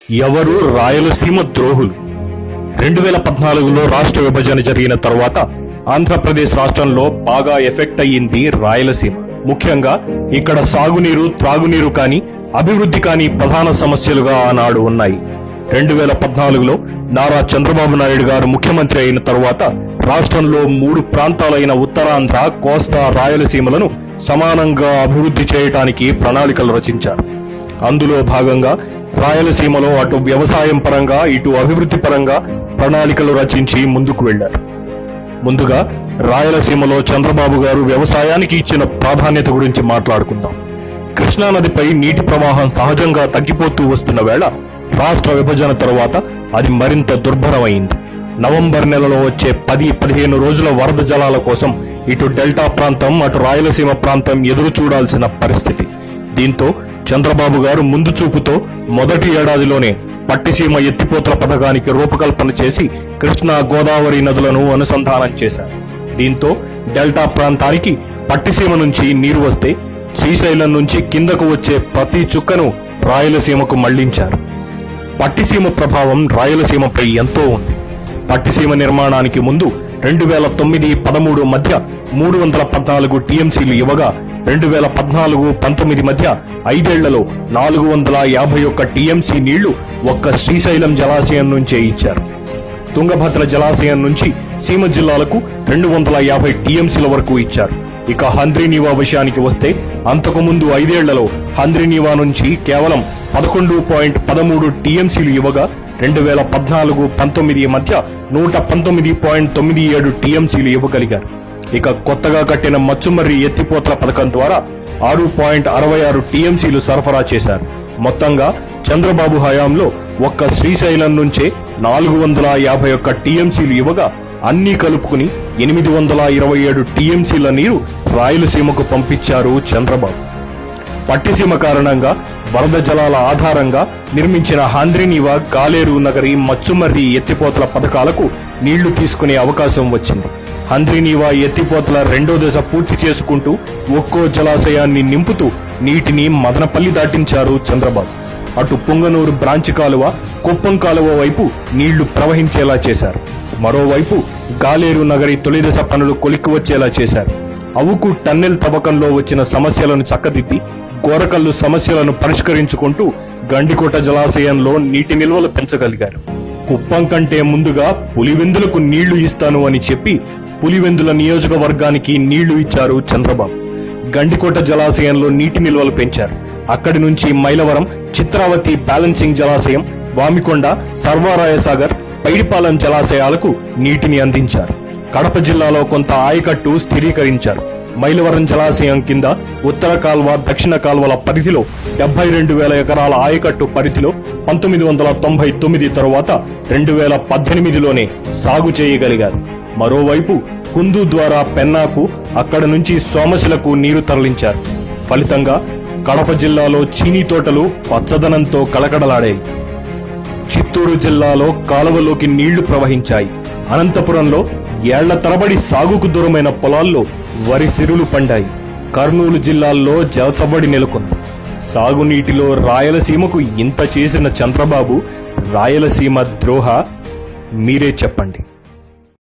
ఎవరు రాయలసీమ ద్రోహులు? 2014లో రాష్ట్ర విభజన జరిగిన తర్వాత ఆంధ్రప్రదేశ్ రాష్ట్రంలో బాగా ఎఫెక్ట్ అయ్యింది రాయలసీమ. ముఖ్యంగా ఇక్కడ సాగునీరు, త్రాగునీరు కానీ అభివృద్ధి కానీ ప్రధాన సమస్యలుగా ఆనాడు ఉన్నాయి. 2014లో నారా చంద్రబాబు నాయుడు గారు ముఖ్యమంత్రి అయిన తర్వాత రాష్ట్రంలో 3 ప్రాంతాలైన ఉత్తరాంధ్ర, కోస్తా, రాయలసీమలను సమానంగా అభివృద్ధి చేయడానికి ప్రణాళికలు రచించారు. అందులో భాగంగా రాయలసీమలో అటు వ్యవసాయం పరంగా ఇటు అభివృద్ధి పరంగా ప్రణాళికలు రచించి ముందుకు వెళ్లారు. ముందుగా రాయలసీమలో చంద్రబాబు గారు వ్యవసాయానికి ఇచ్చిన ప్రాధాన్యత గురించి మాట్లాడుకుందాం. కృష్ణానదిపై నీటి ప్రవాహం సహజంగా తగ్గిపోతూ వస్తున్న వేళ రాష్ట్ర విభజన తరువాత అది మరింత దుర్భరమైంది. నవంబర్ నెలలో వచ్చే 10-15 రోజుల వరద జలాల కోసం ఇటు డెల్టా ప్రాంతం అటు రాయలసీమ ప్రాంతం ఎదురు చూడాల్సిన పరిస్థితి. దీంతో చంద్రబాబు గారు ముందు చూపుతో మొదటి ఏడాదిలోనే పట్టిసీమ ఎత్తిపోతల పథకానికి రూపకల్పన చేసి కృష్ణా, గోదావరి నదులను అనుసంధానం చేశారు. దీంతో డెల్టా ప్రాంతానికి పట్టిసీమ నుంచి నీరు వస్తే శ్రీశైలం నుంచి కిందకు వచ్చే ప్రతి చుక్కను రాయలసీమకు మళ్లించారు. పట్టిసీమ ప్రభావం రాయలసీమపై ఎంతో ఉంది. పట్టిసీమ నిర్మాణానికి ముందు 2009-13 మధ్య 314 టీఎంసీలు ఇవ్వగా 2014-19 మధ్య 5 ఏళ్లలో 451 టీఎంసీ నీళ్లు ఒక్క శ్రీశైలం జలాశయం నుంచే ఇచ్చారు. తుంగభద్ర జలాశయం నుంచి సీమ జిల్లాలకు 250 టీఎంసీల వరకు ఇచ్చారు. ఇక హంద్రీనీవా విషయానికి వస్తే అంతకుముందు 5 ఏళ్లలో హంద్రీనీవా నుంచి కేవలం 11.13 టీఎంసీలు ఇవ్వగా 2014-19 మధ్య 119.97 టీఎంసీలు ఇవ్వగలిగారు. ఇక కొత్తగా కట్టిన మచ్చుమర్రి ఎత్తిపోతల పథకం ద్వారా 6.66 టీఎంసీలు సరఫరా చేశారు. మొత్తంగా చంద్రబాబు హయాంలో ఒక్క శ్రీశైలం నుంచే 451 టీఎంసీలు ఇవ్వగా అన్నీ కలుపుకుని 827 టీఎంసీల నీరు రాయలసీమకు పంపించారు చంద్రబాబు. పట్టిసీమ కారణంగా వరద జలాల ఆధారంగా నిర్మించిన హంద్రీనీవా, గాలేరు నగరి, మచ్చుమర్రి ఎత్తిపోతల పథకాలకు నీళ్లు తీసుకునే అవకాశం వచ్చింది. హంద్రీనీవా ఎత్తిపోతల 2వ దశ పూర్తి చేసుకుంటూ ఒక్కో జలాశయాన్ని నింపుతూ నీటిని మదనపల్లి దాటించారు చంద్రబాబు. అటు పుంగనూరు బ్రాంచ్ కాలువ, కుప్పం కాలువ వైపు నీళ్లు ప్రవహించేలా చేశారు. మరోవైపు గాలేరు నగరి తొలి దశ పనులు కొలిక్కి వచ్చేలా చేశారు. అవుకు టన్నెల్ తవ్వకంలో వచ్చిన సమస్యలను చక్కదిద్ది గోరకల్లు సమస్యలను పరిష్కరించుకుంటూ గండికోట జలాశయంలో నీటి నిల్వలు పెంచగలిగారు. కుప్పం కంటే ముందుగా పులివెందులకు నీళ్లు ఇస్తాను అని చెప్పి పులివెందుల నియోజకవర్గానికి నీళ్లు ఇచ్చారు చంద్రబాబు. గండికోట జలాశయంలో నీటి నిల్వలు పెంచారు. అక్కడి నుంచి మైలవరం, చిత్రావతి బ్యాలెన్సింగ్ జలాశయం, వామికొండ, సర్వారాయసాగర్, పైడిపాలెం జలాశయాలకు నీటిని అందించారు. కడప జిల్లాలో కొంత ఆయకట్టు స్థిరీకరించారు. మైలవరం జలాశయం కింద ఉత్తర కాల్వ, దక్షిణ కాల్వల పరిధిలో 72,000 ఎకరాల ఆయకట్టు పరిధిలో 1999 తరువాత 2018లోనే సాగు చేయగలిగారు. మరోవైపు కుందు ద్వారా పెన్నాకు, అక్కడి నుంచి సోమశిలకు నీరు తరలించారు. ఫలితంగా కడప జిల్లాలో చీనీ తోటలు పచ్చదనంతో కళకళలాడాయి. చిత్తూరు జిల్లాలో కాలువలోకి నీళ్లు ప్రవహించాయి. అనంతపురంలో ఏళ్ల తరబడి సాగుకు దూరమైన పొలాల్లో వరి సిరులు పండాయి. కర్నూలు జిల్లాల్లో జలసబడి నెలకొంది. సాగునీటిలో రాయలసీమకు ఇంత చేసిన చంద్రబాబు రాయలసీమ ద్రోహ? మీరే చెప్పండి.